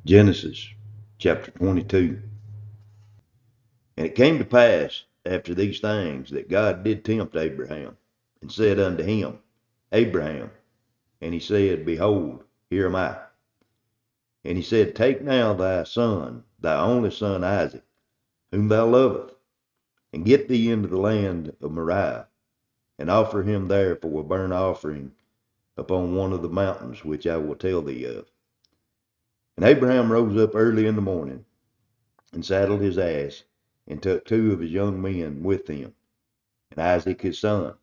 Genesis chapter 22. And it came to pass after these things that God did tempt Abraham, and said unto him, Abraham. And he said, Behold, here am I. And he said, Take now thy son, thy only son Isaac, whom thou lovest, and get thee into the land of Moriah, and offer him there for a burnt offering upon one of the mountains which I will tell thee of. And Abraham rose up early in the morning, and saddled his ass, and took two of his young men with him, and Isaac his son,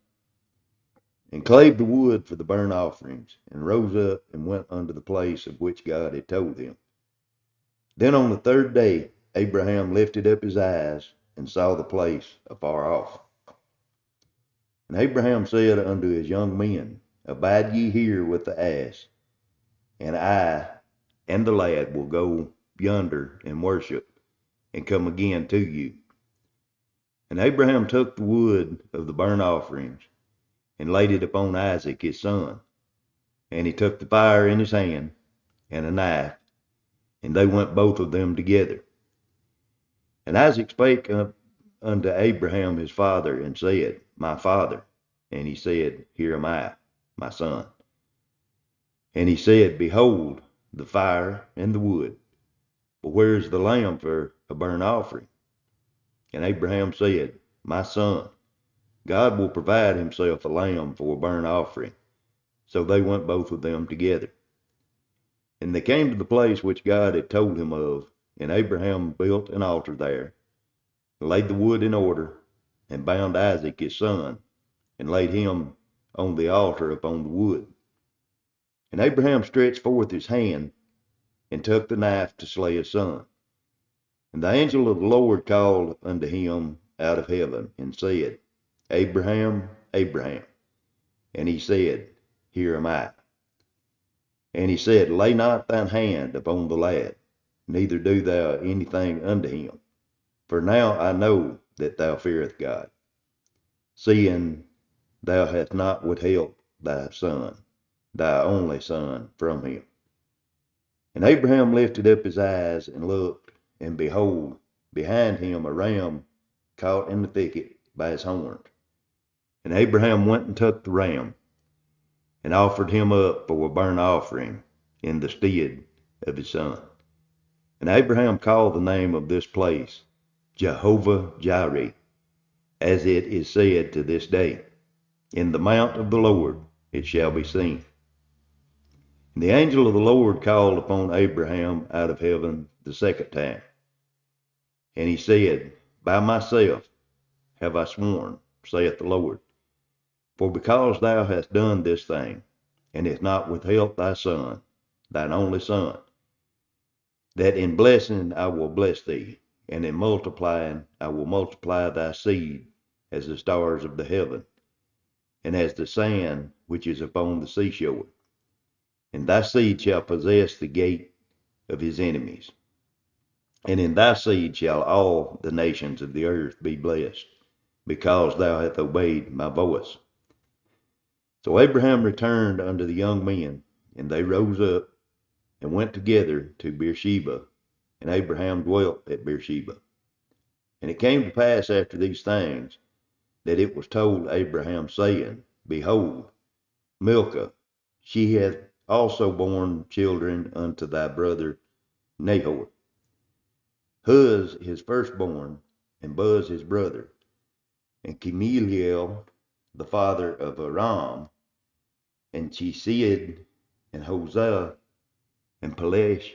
and clave the wood for the burnt offerings, and rose up and went unto the place of which God had told him. Then on the third day Abraham lifted up his eyes, and saw the place afar off. And Abraham said unto his young men, Abide ye here with the ass, and I and the lad will go yonder and worship, and come again to you. And Abraham took the wood of the burnt offerings, and laid it upon Isaac his son. And he took the fire in his hand, and a knife, and they went both of them together. And Isaac spake unto Abraham his father, and said, My father. And he said, Here am I, my son. And he said, Behold, the fire and the wood, but where is the lamb for a burnt offering? And Abraham said, My son, God will provide himself a lamb for a burnt offering. So they went both of them together. And they came to the place which God had told him of, and Abraham built an altar there, and laid the wood in order, and bound Isaac his son, and laid him on the altar upon the wood. And Abraham stretched forth his hand, and took the knife to slay his son. And the angel of the Lord called unto him out of heaven, and said, Abraham, Abraham. And he said, Here am I. And he said, Lay not thine hand upon the lad, neither do thou anything unto him. For now I know that thou fearest God, seeing thou hast not withheld thy son, thy only son, from him. And Abraham lifted up his eyes and looked, and behold, behind him a ram caught in the thicket by his horns. And Abraham went and took the ram, and offered him up for a burnt offering in the stead of his son. And Abraham called the name of this place Jehovah Jireh, as it is said to this day, In the mount of the Lord it shall be seen. And the angel of the Lord called upon Abraham out of heaven the second time. And he said, By myself have I sworn, saith the Lord, for because thou hast done this thing, and hast not withheld thy son, thine only son, that in blessing I will bless thee, and in multiplying I will multiply thy seed as the stars of the heaven, and as the sand which is upon the seashore. And thy seed shall possess the gate of his enemies. And in thy seed shall all the nations of the earth be blessed, because thou hast obeyed my voice. So Abraham returned unto the young men, and they rose up and went together to Beersheba, and Abraham dwelt at Beersheba. And it came to pass after these things, that it was told Abraham, saying, Behold, Milcah, she hath also borne children unto thy brother Nahor. Huz his firstborn, and Buz his brother, and Chemeliel the father of Aram, and Chesid, and Hosea, and Pelesh,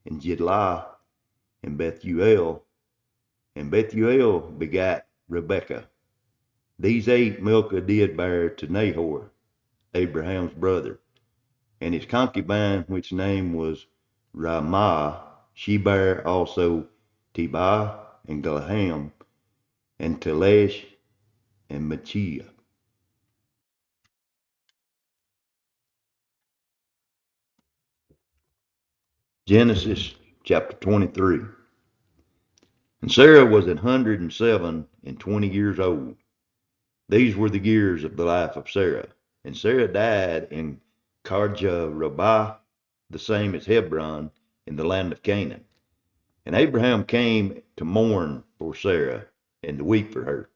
and Jidlah, and Bethuel. And Bethuel begat Rebekah. These 8 Milcah did bear to Nahor, Abraham's brother. And his concubine, which name was Ramah, she bare also Tebah, and Galham, and Telesh, and Machiah. Genesis chapter 23. And Sarah was 107 and 20 years old. These were the years of the life of Sarah. And Sarah died in Karja Rabbah, the same as Hebron, in the land of Canaan. And Abraham came to mourn for Sarah and to weep for her.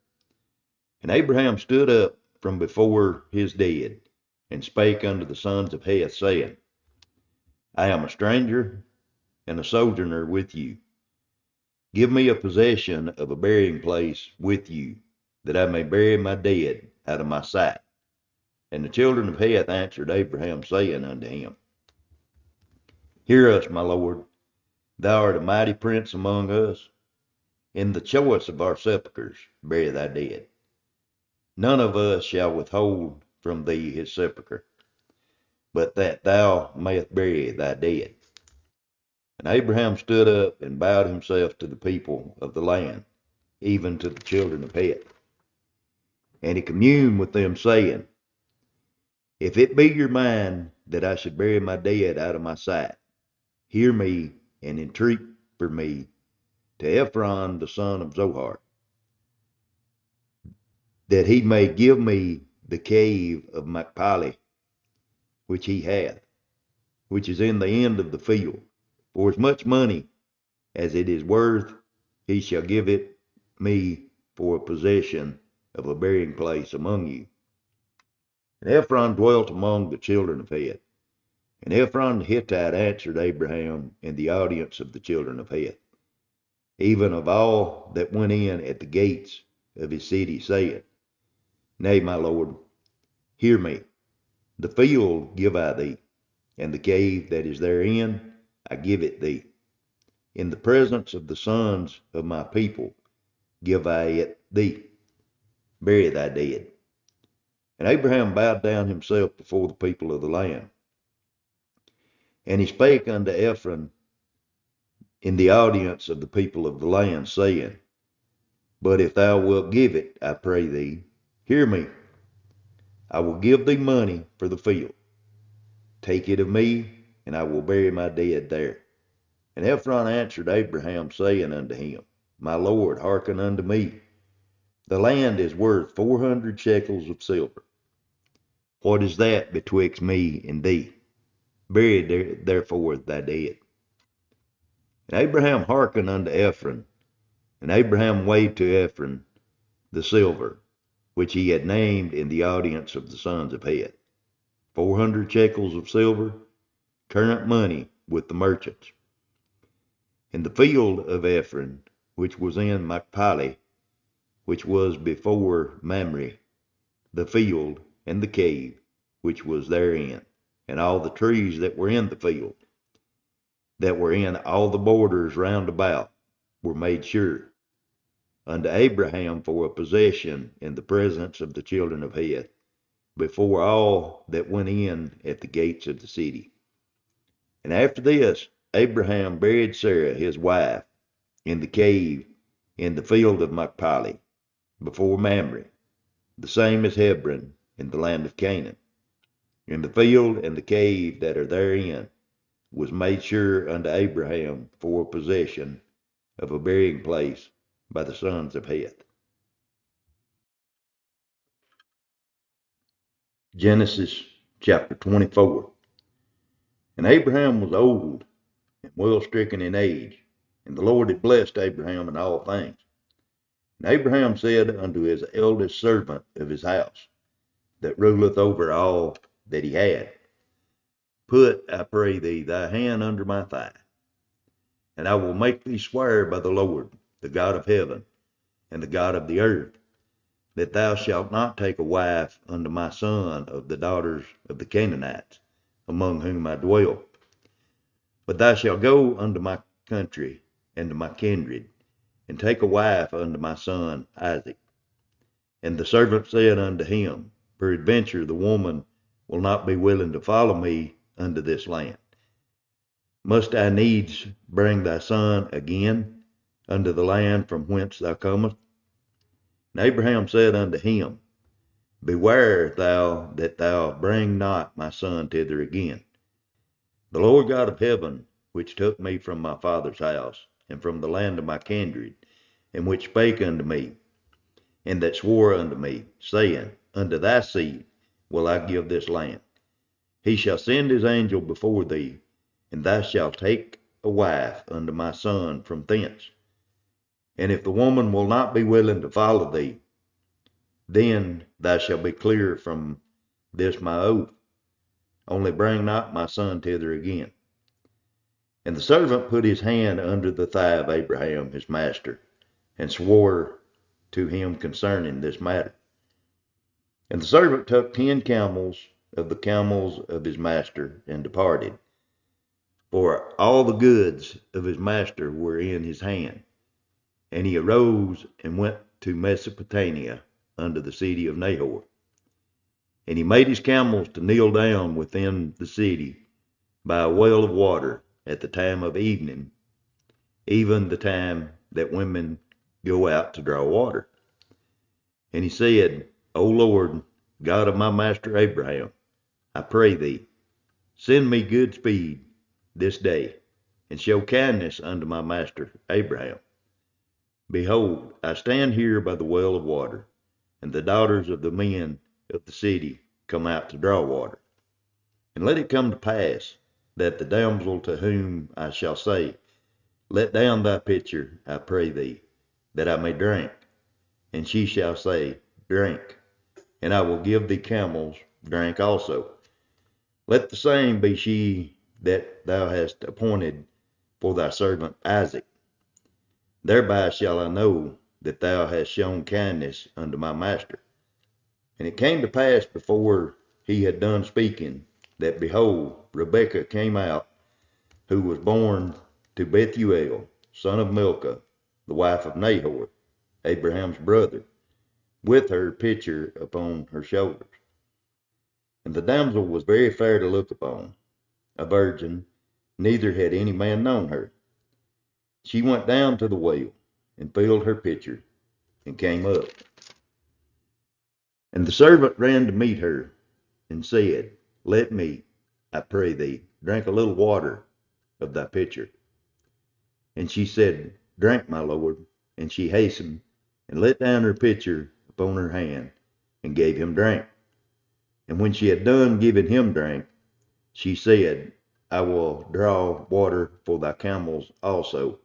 And Abraham stood up from before his dead and spake unto the sons of Heth, saying, I am a stranger and a sojourner with you. Give me a possession of a burying place with you, that I may bury my dead out of my sight. And the children of Heth answered Abraham, saying unto him, Hear us, my lord. Thou art a mighty prince among us. In the choice of our sepulchres bury thy dead. None of us shall withhold from thee his sepulchre, but that thou mayest bury thy dead. And Abraham stood up and bowed himself to the people of the land, even to the children of Heth. And he communed with them, saying, If it be your mind that I should bury my dead out of my sight, hear me and entreat for me to Ephron the son of Zohar, that he may give me the cave of Machpelah, which he hath, which is in the end of the field. For as much money as it is worth, he shall give it me for a possession of a burying place among you. And Ephron dwelt among the children of Heth. And Ephron the Hittite answered Abraham in the audience of the children of Heth, even of all that went in at the gates of his city, saying, Nay, my lord, hear me. The field give I thee, and the cave that is therein I give it thee. In the presence of the sons of my people give I it thee. Bury thy dead. And Abraham bowed down himself before the people of the land. And he spake unto Ephron in the audience of the people of the land, saying, But if thou wilt give it, I pray thee, hear me. I will give thee money for the field. Take it of me, and I will bury my dead there. And Ephron answered Abraham, saying unto him, My lord, hearken unto me. The land is worth 400 shekels of silver. What is that betwixt me and thee? Bury therefore thy dead. And Abraham hearkened unto Ephron, and Abraham weighed to Ephron the silver, which he had named in the audience of the sons of Heth, 400 shekels of silver, current money with the merchants. And the field of Ephron, which was in Machpelah, which was before Mamre, the field and the cave, which was therein, and all the trees that were in the field, that were in all the borders round about, were made sure unto Abraham for a possession in the presence of the children of Heth, before all that went in at the gates of the city. And after this, Abraham buried Sarah his wife in the cave in the field of Machpelah, before Mamre, the same as Hebron in the land of Canaan. And the field and the cave that are therein was made sure unto Abraham for a possession of a burying place by the sons of Heth. Genesis chapter 24. And Abraham was old and well stricken in age, and the Lord had blessed Abraham in all things. And Abraham said unto his eldest servant of his house, that ruleth over all that he had, Put, I pray thee, thy hand under my thigh, and I will make thee swear by the Lord, the God of heaven and the God of the earth, that thou shalt not take a wife unto my son of the daughters of the Canaanites, among whom I dwell. But thou shalt go unto my country and to my kindred, and take a wife unto my son Isaac. And the servant said unto him, Peradventure the woman will not be willing to follow me unto this land. Must I needs bring thy son again unto the land from whence thou comest? And Abraham said unto him, Beware thou that thou bring not my son thither again. The Lord God of heaven, which took me from my father's house, and from the land of my kindred, and which spake unto me, and that swore unto me, saying, Unto thy seed will I give this land. He shall send his angel before thee, and thou shalt take a wife unto my son from thence. And if the woman will not be willing to follow thee, then thou shalt be clear from this my oath. Only bring not my son thither again. And the servant put his hand under the thigh of Abraham his master, and swore to him concerning this matter. And the servant took 10 camels of the camels of his master, and departed. For all the goods of his master were in his hand. And he arose and went to Mesopotamia unto the city of Nahor. And he made his camels to kneel down within the city by a well of water at the time of evening, even the time that women go out to draw water. And he said, O Lord, God of my master Abraham, I pray thee, send me good speed this day, and show kindness unto my master Abraham. Behold, I stand here by the well of water, and the daughters of the men of the city come out to draw water. And let it come to pass that the damsel to whom I shall say, Let down thy pitcher, I pray thee, that I may drink. And she shall say, Drink, and I will give thee camels drink also. Let the same be she that thou hast appointed for thy servant Isaac. Thereby shall I know that thou hast shown kindness unto my master. And it came to pass before he had done speaking, that behold, Rebekah came out, who was born to Bethuel, son of Milcah, the wife of Nahor, Abraham's brother, with her pitcher upon her shoulders. And the damsel was very fair to look upon, a virgin, neither had any man known her. She went down to the well, and filled her pitcher, and came up. And the servant ran to meet her, and said, Let me, I pray thee, drink a little water of thy pitcher. And she said, Drink, my lord. And she hastened, and let down her pitcher upon her hand, and gave him drink. And when she had done giving him drink, she said, I will draw water for thy camels also,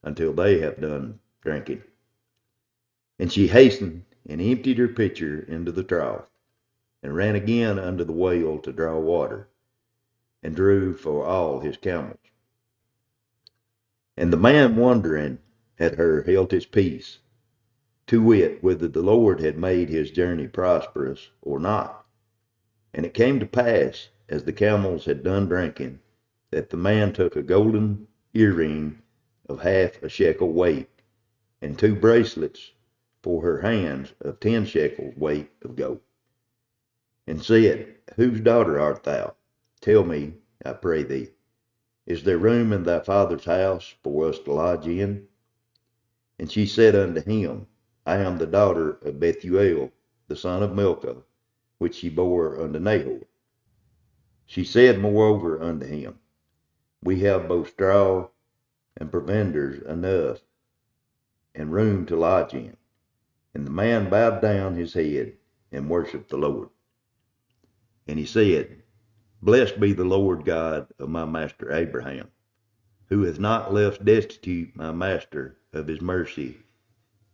until they have done drinking. And she hastened, and emptied her pitcher into the trough, and ran again unto the well to draw water, and drew for all his camels. And the man wondering at her held his peace, to wit, whether the Lord had made his journey prosperous or not. And it came to pass, as the camels had done drinking, that the man took a golden earring of half a shekel weight, and 2 bracelets for her hands of 10 shekels weight of gold, and said, Whose daughter art thou? Tell me, I pray thee. Is there room in thy father's house for us to lodge in? And she said unto him, I am the daughter of Bethuel, the son of Milcah, which she bore unto Nahor. She said moreover unto him, We have both straw and provenders enough, and room to lodge in. And the man bowed down his head and worshipped the Lord. And he said, Blessed be the Lord God of my master Abraham, who hath not left destitute my master of his mercy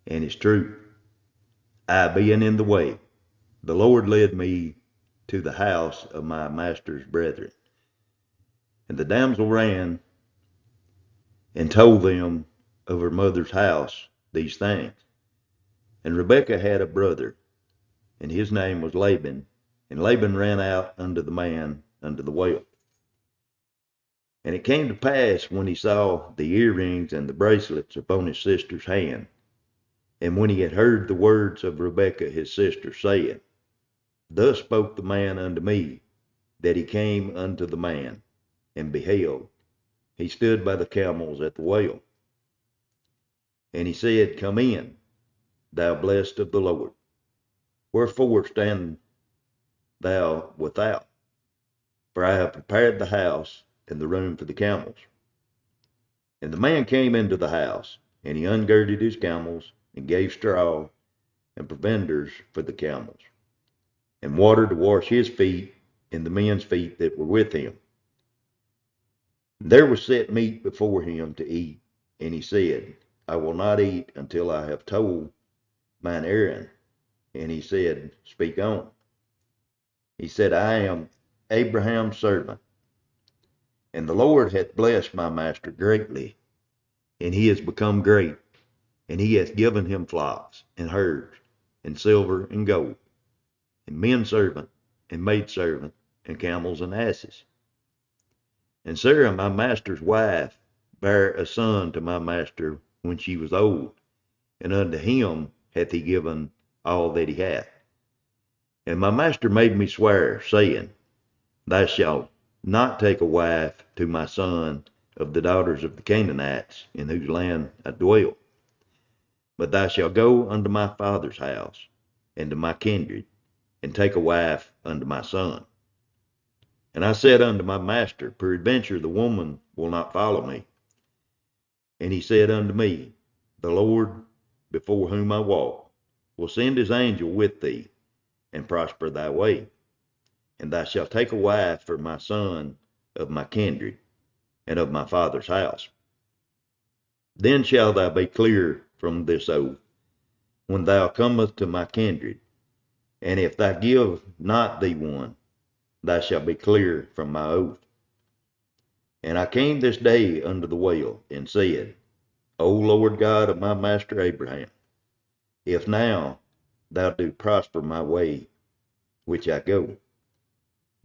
and his truth. I being in the way, the Lord led me to the house of my master's brethren. And the damsel ran and told them of her mother's house these things. And Rebekah had a brother, and his name was Laban. And Laban ran out unto the man unto the well. And it came to pass, when he saw the earrings and the bracelets upon his sister's hand, and when he had heard the words of Rebekah his sister, saying, Thus spoke the man unto me, that he came unto the man, and beheld, he stood by the camels at the well. And he said, Come in, thou blessed of the Lord. Wherefore stand thou without? For I have prepared the house and the room for the camels. And the man came into the house, and he ungirded his camels, and gave straw and provenders for the camels, and water to wash his feet and the men's feet that were with him. There was set meat before him to eat, and he said, I will not eat until I have told mine errand. And he said, Speak on. He said, I am Abraham's servant, and the Lord hath blessed my master greatly, and he has become great, and he hath given him flocks and herds, and silver and gold, and men servant, and maid servant, and camels and asses. And Sarah, my master's wife, bare a son to my master when she was old, and unto him hath he given all that he hath. And my master made me swear, saying, Thou shalt not take a wife to my son of the daughters of the Canaanites, in whose land I dwell. But thou shalt go unto my father's house, and to my kindred, and take a wife unto my son. And I said unto my master, Peradventure the woman will not follow me. And he said unto me, The Lord, before whom I walk, will send his angel with thee, and prosper thy way. And thou shalt take a wife for my son of my kindred, and of my father's house. Then shall thou be clear from this oath, when thou comest to my kindred. And if thou give not thee one, thou shalt be clear from my oath. And I came this day unto the well, and said, O Lord God of my master Abraham, if now thou do prosper my way which I go,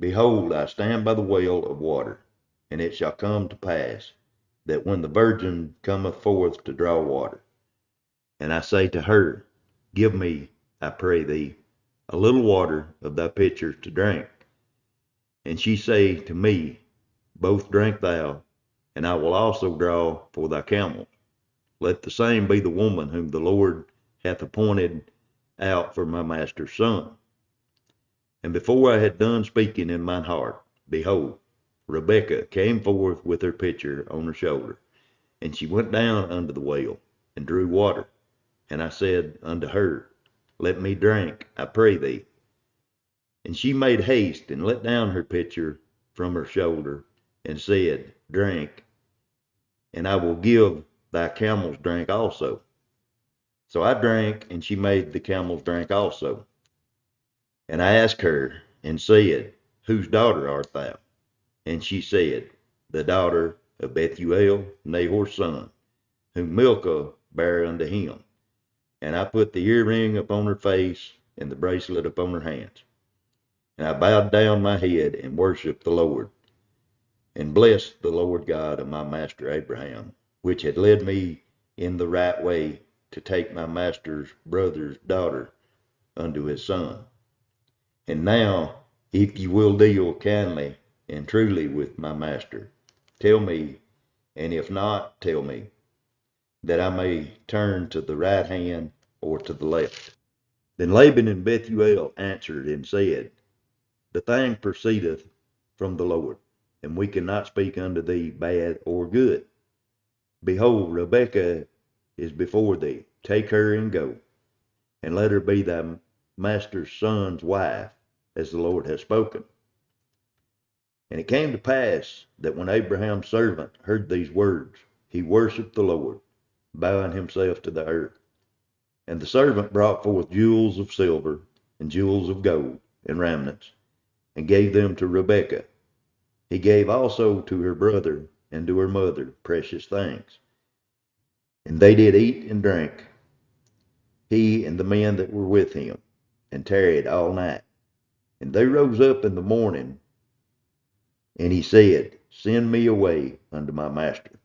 behold, I stand by the well of water, and it shall come to pass, that when the virgin cometh forth to draw water, and I say to her, Give me, I pray thee, a little water of thy pitcher to drink, and she say to me, Both drink thou, and I will also draw for thy camels. Let the same be the woman whom the Lord hath appointed out for my master's son. And before I had done speaking in mine heart, behold, Rebekah came forth with her pitcher on her shoulder, and she went down unto the well, and drew water. And I said unto her, Let me drink, I pray thee. And she made haste, and let down her pitcher from her shoulder, and said, Drink, and I will give thy camels drink also. So I drank, and she made the camels drink also. And I asked her, and said, Whose daughter art thou? And she said, The daughter of Bethuel, Nahor's son, whom Milcah bare unto him. And I put the earring upon her face, and the bracelet upon her hands. And I bowed down my head, and worshipped the Lord, and blessed the Lord God of my master Abraham, which had led me in the right way to take my master's brother's daughter unto his son. And now, if you will deal kindly and truly with my master, tell me, and if not, tell me, that I may turn to the right hand or to the left. Then Laban and Bethuel answered and said, The thing proceedeth from the Lord, and we cannot speak unto thee bad or good. Behold, Rebekah is before thee. Take her and go, and let her be thy master's son's wife, as the Lord has spoken. And it came to pass that when Abraham's servant heard these words, he worshipped the Lord, bowing himself to the earth. And the servant brought forth jewels of silver and jewels of gold and raiments, and gave them to Rebekah. He gave also to her brother and to her mother precious things. And they did eat and drink, he and the men that were with him, and tarried all night. And they rose up in the morning, and he said, Send me away unto my master.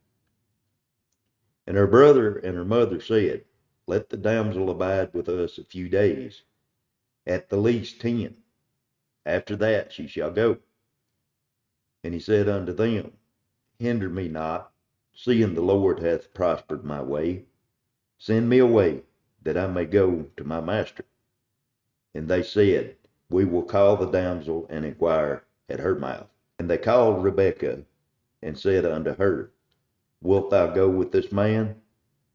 And her brother and her mother said, Let the damsel abide with us a few days, at the least 10. After that she shall go. And he said unto them, Hinder me not, seeing the Lord hath prospered my way. Send me away, that I may go to my master. And they said, We will call the damsel and inquire at her mouth. And they called Rebekah, and said unto her, Wilt thou go with this man?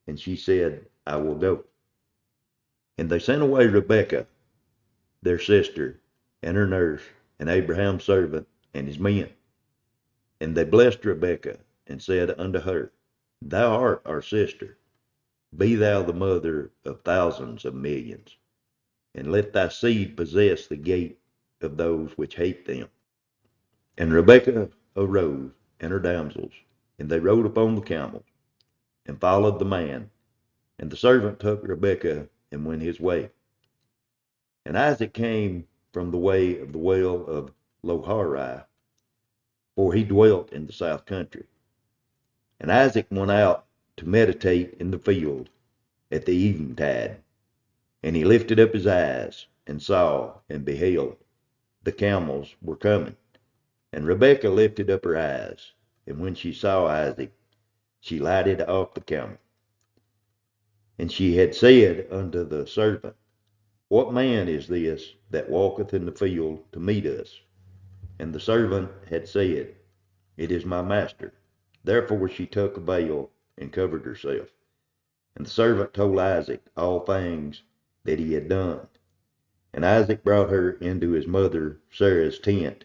And she said, I will go. And they sent away Rebekah, their sister, and her nurse, and Abraham's servant, and his men. And they blessed Rebekah, and said unto her, Thou art our sister. Be thou the mother of thousands of millions, and let thy seed possess the gate of those which hate them. And Rebekah arose, and her damsels, and they rode upon the camels, and followed the man. And the servant took Rebekah and went his way. And Isaac came from the way of the well of Loharai, for he dwelt in the south country. And Isaac went out to meditate in the field at the eventide. And he lifted up his eyes, and saw, and beheld, the camels were coming. And Rebekah lifted up her eyes, and when she saw Isaac, she lighted off the camel. And she had said unto the servant, What man is this that walketh in the field to meet us? And the servant had said, It is my master. Therefore she took a veil and covered herself. And the servant told Isaac all things that he had done. And Isaac brought her into his mother Sarah's tent,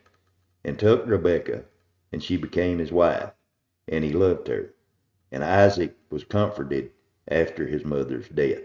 and took Rebekah, and she became his wife, and he loved her. And Isaac was comforted after his mother's death.